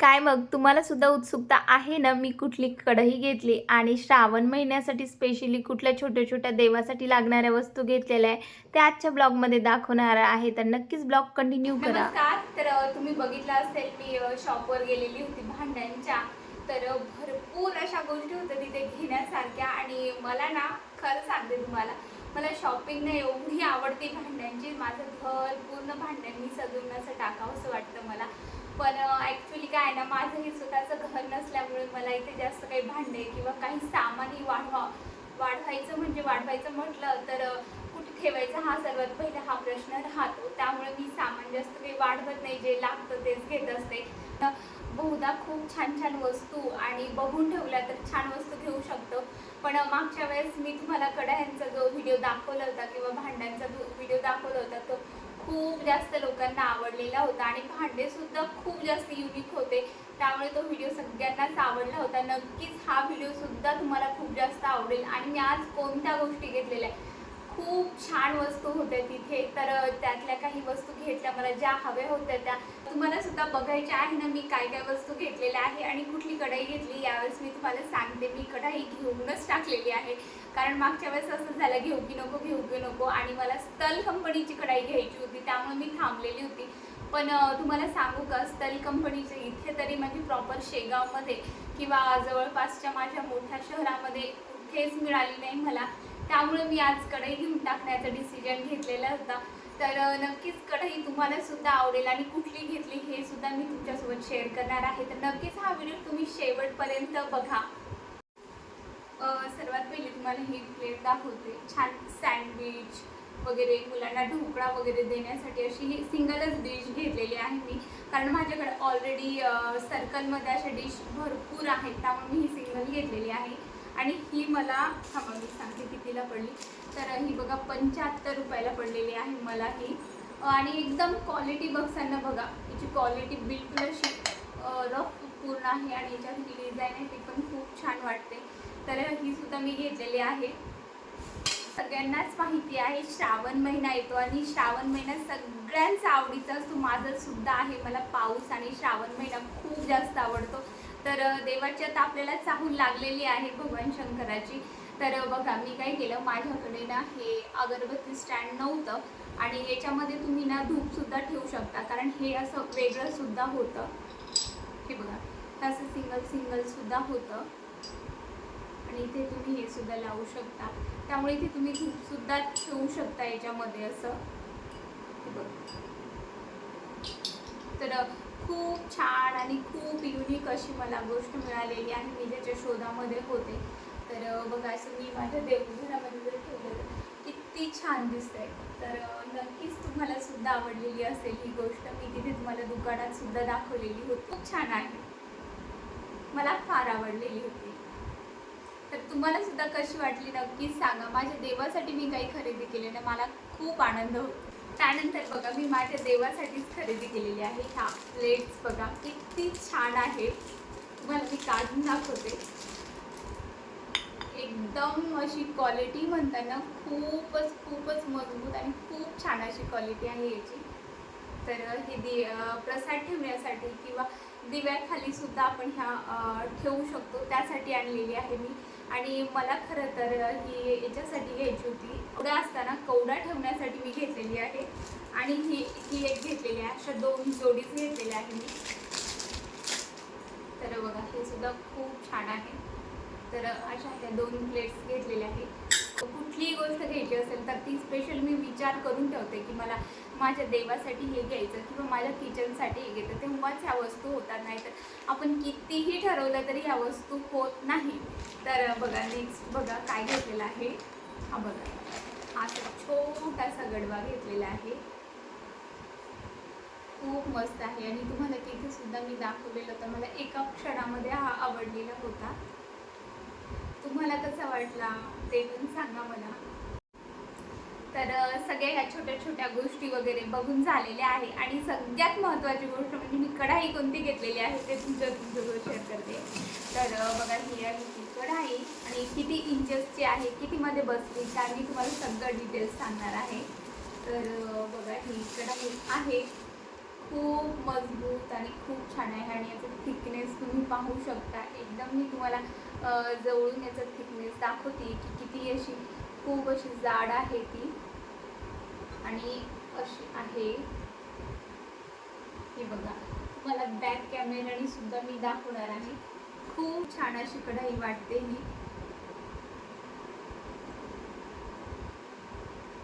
काय मग तुम्हाला सुद्धा उत्सुकता आहे ना, मी कुठली कढई घेतली आणि श्रावण महिन्यासाठी स्पेशली कुठल्या छोट्या-छोट्या देवासाठी लागणाऱ्या वस्तू घेतलेल्या आहे, ते आजच्या ब्लॉगमध्ये दाखवणार आहे. तर नक्कीच ब्लॉग कंटिन्यू करा. नमस्कार. तर तुम्ही बघितलं असेल मी शॉपवर गेलेली होती भांड्यांच्या. तर भरपूर अशा गोष्टी होत्या तिथे घेण्यासारख्या आणि मला ना खरं सांगते तुम्हाला, मला शॉपिंग ना एवढी आवडते भांड्यांची. माझं घर पूर्ण भांड्यांनी सजवून असं टाकावंसं वाटतं मला. पण ॲक्च्युली काय आहे ना, माझं हे स्वतःचं घर नसल्यामुळे मला इथे जास्त काही भांडे किंवा काही सामानही वाढवायचं म्हटलं तर कुठे ठेवायचं हा सर्वात पहिला हा प्रश्न राहतो. त्यामुळे मी सामान जास्त काही वाढवत नाही, जे लागतं तेच घेत असते. बहुधा खूप छान छान वस्तू आणि बघून ठेवल्या तर छान वस्तू घेऊ शकतो. पण मागच्या वेळेस मी तुम्हाला कढयांचा जो व्हिडिओ दाखवला होता किंवा भांड्यांचा जो व्हिडिओ दाखवला होता तो खूप जास्त लोकांना आवडलेला होता आणि भांडेसुद्धा खूप जास्त युनिक होते. त्यामुळे तो व्हिडिओ सगळ्यांनाच आवडला होता. नक्कीच हा व्हिडिओसुद्धा तुम्हाला खूप जास्त आवडेल. आणि मी आज कोणत्या गोष्टी घेतलेल्या आहे, खूप छान वस्तू होत्या तिथे. तर त्यातल्या काही वस्तू घेतल्या, मला ज्या हव्या होत्या त्या तुम्हाला सुद्धा बघायच्या आहे ना, मी काय काय वस्तू घेतलेल्या आहे आणि कुठली कढई घेतली. यावेळेस मी तुम्हाला सांगते, मी कढई घेऊनच टाकलेली आहे. कारण मागच्या वेळेस असं झालं, घेऊ की नको आणि मला स्टल कंपनीची कढई घ्यायची होती, त्यामुळे मी थांबलेली होती. पण तुम्हाला सांगू का, स्टल कंपनीचे इथे तरी म्हणजे प्रॉपर शेगावमध्ये किंवा जवळपासच्या माझ्या मोठ्या शहरामध्ये कुठेच मिळाली नाही मला. त्यामुळे मी आज कढई घेऊन टाकण्याचा डिसिजन घेतलेला होता. तर नक्कीच कढई तुम्हाला सुद्धा आवडेल आणि कुठली घेतली हे सुद्धा मी तुमच्यासोबत शेअर करणार आहे. तर नक्कीच हा व्हिडिओ तुम्ही शेवटपर्यंत बघा. सर्वात पहिले तुम्हाला ही प्लेट दाखवते. छान सँडविच वगैरे, मुलांना ढोकळा वगैरे देण्यासाठी अशी ही सिंगलच डिश घेतलेली आहे मी. कारण माझ्याकडे ऑलरेडी सर्कलमध्ये अशा डिश भरपूर आहेत, त्यामुळे मी ही सिंगल घेतलेली आहे. आणि ही मला थांबा मी सांगते कितीला पडली. तर ही बघा 75 रुपयाला पडलेली आहे मला ही. आणि एकदम क्वालिटी बघताना बघा, याची क्वालिटी बिलकुल अशी रफ पूर्ण आहे आणि याच्यात ही डिझाईन आहे ती पण खूप छान वाटते. तर ही सुद्धा मी घेतलेली आहे. सगळ्यांनाच माहिती आहे श्रावण महिना येतो आणि श्रावण महिना सगळ्यांचा आवडीचा असतो, माझं सुद्धा आहे. मला पाऊस आणि श्रावण महिना खूप जास्त आवडतो. तर देवाची आता आपल्याला चाहूल लागलेली आहे भगवान शंकराची. तर बघा मी काय केलं, माझ्याकडे ना हे अगरबत्ती स्टँड नव्हतं आणि याच्यामध्ये तुम्ही ना धूपसुद्धा ठेवू शकता, कारण हे असं वेगळंसुद्धा होतं. हे बघा असं सिंगलसुद्धा होतं आणि इथे तुम्ही हे सुद्धा लावू शकता. त्यामुळे इथे तुम्ही धूपसुद्धा ठेवू शकता याच्यामध्ये असं. हे बघा, तर खूप छान आणि खूप युनिक अशी मला गोष्ट मिळालेली आहे. मी ज्याच्या शोधामध्ये होते. तर बघा असं मी माझ्या देवघरामध्ये जर ठेवलं तर किती छान दिसतंय. तर नक्कीच तुम्हाला सुद्धा आवडलेली असेल ही गोष्ट. मी तिथे तुम्हाला दुकानात सुद्धा दाखवलेली होती. खूप छान आहे, मला फार आवडलेली होती. तर तुम्हाला सुद्धा कशी वाटली नक्कीच सांगा. माझ्या देवासाठी मी काही खरेदी केली ना, मला खूप आनंद होतो. त्यानंतर बघा मी माझ्या देवासाठीच खरेदी केलेली आहे. ह्या प्लेट्स बघा किती छान आहे, तुम्हाला मी काढून दाखवते. एकदम अशी क्वालिटी म्हणताना खूपच मजबूत आणि खूप छान अशी क्वालिटी आहे याची. तर हे प्रसाद ठेवण्यासाठी किंवा दिव्याखाली सुद्धा आपण ह्या ठेवू शकतो, त्यासाठी आणलेली आहे मी. आणि मला खरं तर ही याच्यासाठी घ्यायची होती, कवडा असताना कवडा ठेवण्यासाठी मी घेतलेली आहे. आणि ही एक घेतलेली आहे, अशा 2 जोडीच घेतलेल्या आहे मी. तर बघा हे सुद्धा खूप छान आहे. तर अशा ह्या 2 प्लेट्स घेतलेल्या आहेत. कुठलीही गोष्ट घ्यायची असेल तर ती स्पेशल मी विचार करून ठेवते की मला माझ्या देवासाठी हे घ्यायचं किंवा माझ्या किचनसाठी हे घ्यायचं, तेव्हाच ह्या वस्तू होतात. नाही तर आपण कितीही ठरवलं तरी ह्या वस्तू होत नाही. तर बघा नेक्स्ट बघा काय घेतलेलं आहे. हा बघा, हा छोटासा गडवा घेतलेला आहे, खूप मस्त आहे. आणि तुम्हाला तिथे सुद्धा मी दाखवलेलं होतं, मला एका क्षणामध्ये हा आवडलेला होता. तुम्हाला कसा वाटला ते पण सांगा मला. तर सगळ्या ह्या छोट्या छोट्या गोष्टी वगैरे बघून झालेल्या आहे. आणि सगळ्यात महत्त्वाची गोष्ट म्हणजे मी कढाई कोणती घेतलेली आहे ते तुमच्यासोबत शेअर करते. तर बघा ही आहे ती कढाई आणि किती इंचेसची आहे, कितीमध्ये बसली, तर मी तुम्हाला सगळं डिटेल्स सांगणार आहे. तर बघा ही कढाई आहे खूप मजबूत आणि खूप छान आहे आणि याचा थिकनेस तुम्ही पाहू शकता. एकदम मी तुम्हाला जवळून याचा थिकनेस दाखवते की किती अशी खूप अशी जाड आहे ती आणि अशी आहे. हे बघा, तुम्हाला बॅक कॅमेराने सुद्धा मी दाखवणार आहे. खूप छान अशी कढई वाटते ही.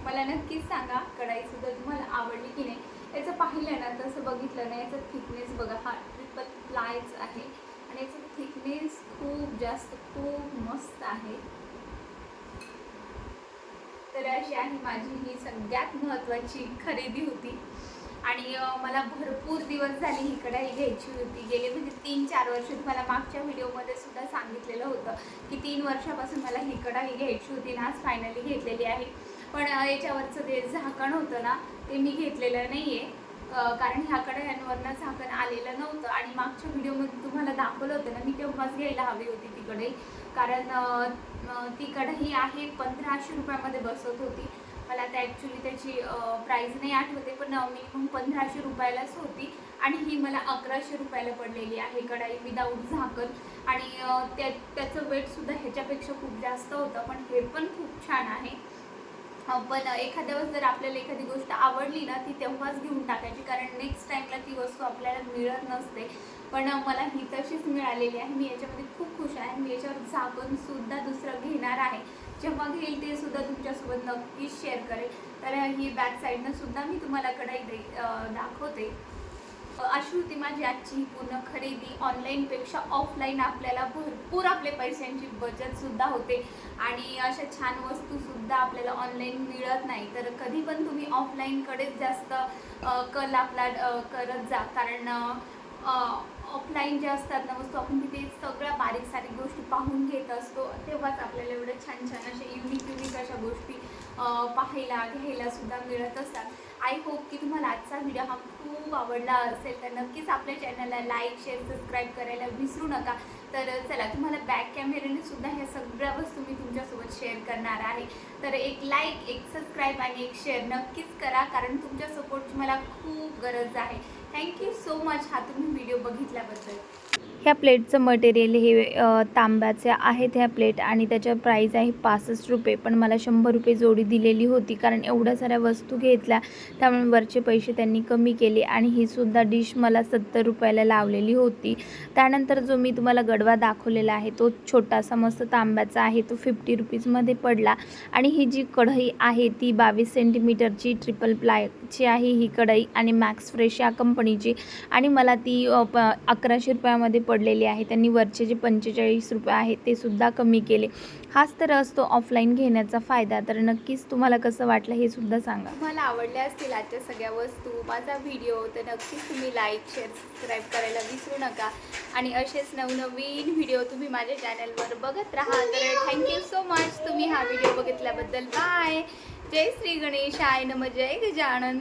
मला नक्कीच सांगा कढाई सुद्धा तुम्हाला आवडली की नाही. याचं पाहिलं ना, तसं बघितलं ना, याचा थिकनेस बघा, हा ट्रिपल प्लायच आहे आणि याचा थिकनेस खूप जास्त खूप मस्त आहे. तर अशी आहे माझी ही सगळ्यात महत्त्वाची खरेदी होती आणि मला भरपूर दिवस झाले ही कढाई घ्यायची होती. गेले म्हणजे 3-4 वर्ष. तुम्हाला मागच्या व्हिडिओमध्ये सुद्धा सांगितलेलं होतं की 3 वर्षापासून मला ही कढाई घ्यायची होती आणि आज फायनली घेतलेली आहे. पण याच्यावरचं ते झाकण होतं ना, ते मी घेतलेलं नाही आहे, कारण ह्या कढयांवरनं झाकण आलेलं नव्हतं आणि मागच्या व्हिडिओमध्ये तुम्हाला दाखवलं होतं ना, मी तेव्हाच घ्यायला हवी होती ती कढई. कारण ती कढई आहे 1500 रुपयामध्ये बसत होती. मला आता ॲक्च्युली त्याची प्राईस नाही आठवते, पण मिनिमम 1500 रुपयालाच होती आणि ही मला 1100 रुपयाला पडलेली आहे कढई विदाऊट झाकण. आणि त्याचं वेटसुद्धा ह्याच्यापेक्षा खूप जास्त होतं, पण हे पण खूप छान आहे. पण एखाद्या वेळेस जर आपल्याला एखादी गोष्ट आवडली ना, ती तेव्हाच घेऊन टाकायची, कारण नेक्स्ट टाईमला ती वस्तू आपल्याला मिळत नसते. पण मला ही तशीच मिळालेली आहे. मी याच्यामध्ये खूप खुश आहे. मी याच्यावर झाकणसुद्धा दुसरं घेणार आहे. जेव्हा घेईल ते सुद्धा तुमच्यासोबत नक्कीच शेअर करेल. तर ही बॅक साईडनं सुद्धा मी तुम्हाला कढई दाखवते. अशी होती माझी आजची ही पूर्ण खरेदी. ऑनलाईनपेक्षा ऑफलाईन आपल्याला भरपूर आपले पैशांची बचतसुद्धा होते आणि अशा छान वस्तूसुद्धा आपल्याला ऑनलाईन मिळत नाही. तर कधी पण तुम्ही ऑफलाईनकडेच जास्त कल आपला करत जा, कारण ऑफलाईन जे असतात ना वस्तू, आपण तिथे सगळ्या बारीक सारीक गोष्टी पाहून घेत असतो. तेव्हाच आपल्याला एवढं छान छान अशा युनिक अशा गोष्टी पाहायला घ्यायला सुद्धा मिळत असतात. आय होप की तुम्हाला आजचा व्हिडिओ हा खूप आवडला असेल. तर नक्कीच आपल्या चॅनलला लाईक, शेअर, सबस्क्राईब करायला विसरू नका. तर चला, तुम्हाला बॅक कॅमेऱ्याने सुद्धा ह्या सगळ्या वस्तू मी तुमच्यासोबत शेअर करणार आहे. तर एक लाईक, एक सबस्क्राईब आणि एक शेअर नक्कीच करा, कारण तुमच्या सपोर्टची मला खूप गरज आहे. थँक्यू सो मच हा तुम्ही व्हिडिओ बघितल्याबद्दल. ह्या प्लेटचं मटेरियल हे तांब्याचे आहेत ह्या प्लेट आणि त्याच्या प्राईस आहे 65 रुपये. पण मला 100 रुपये जोडी दिलेली होती, कारण एवढ्या साऱ्या वस्तू घेतल्या त्यामुळे वरचे पैसे त्यांनी कमी केले. आणि ही सुद्धा डिश मला 70 रुपयाला लावलेली होती. त्यानंतर जो मी तुम्हाला गडवा दाखवलेला आहे तो छोटासा मस्त तांब्याचा आहे, तो 50 रुपीजमध्ये पडला. आणि ही जी कढई आहे ती 22 सेंटीमीटरची ट्रिपल प्लायची आहे ही कढई आणि मॅक्स फ्रेश या कंपनीची, आणि मला ती 1100 रुपयामध्ये पडलेली आहे. त्यांनी वरचे जे 45 रुपये आहेत ते सुद्धा कमी केले. हाच तर असतो ऑफलाईन घेण्याचा फायदा. तर नक्कीच तुम्हाला कसं वाटलं हे सुद्धा सांगा. तुम्हाला आवडल्या असतील आजच्या सगळ्या वस्तू, माझा व्हिडिओ, तर नक्कीच तुम्ही लाईक, शेअर, सबस्क्राईब करायला विसरू नका. आणि असेच नवनवीन व्हिडिओ तुम्ही माझ्या चॅनलवर बघत राहा. तर थँक्यू सो मच तुम्ही हा व्हिडिओ बघितल्याबद्दल. बाय. जय श्री गणेशाय नमः. जय गजानन.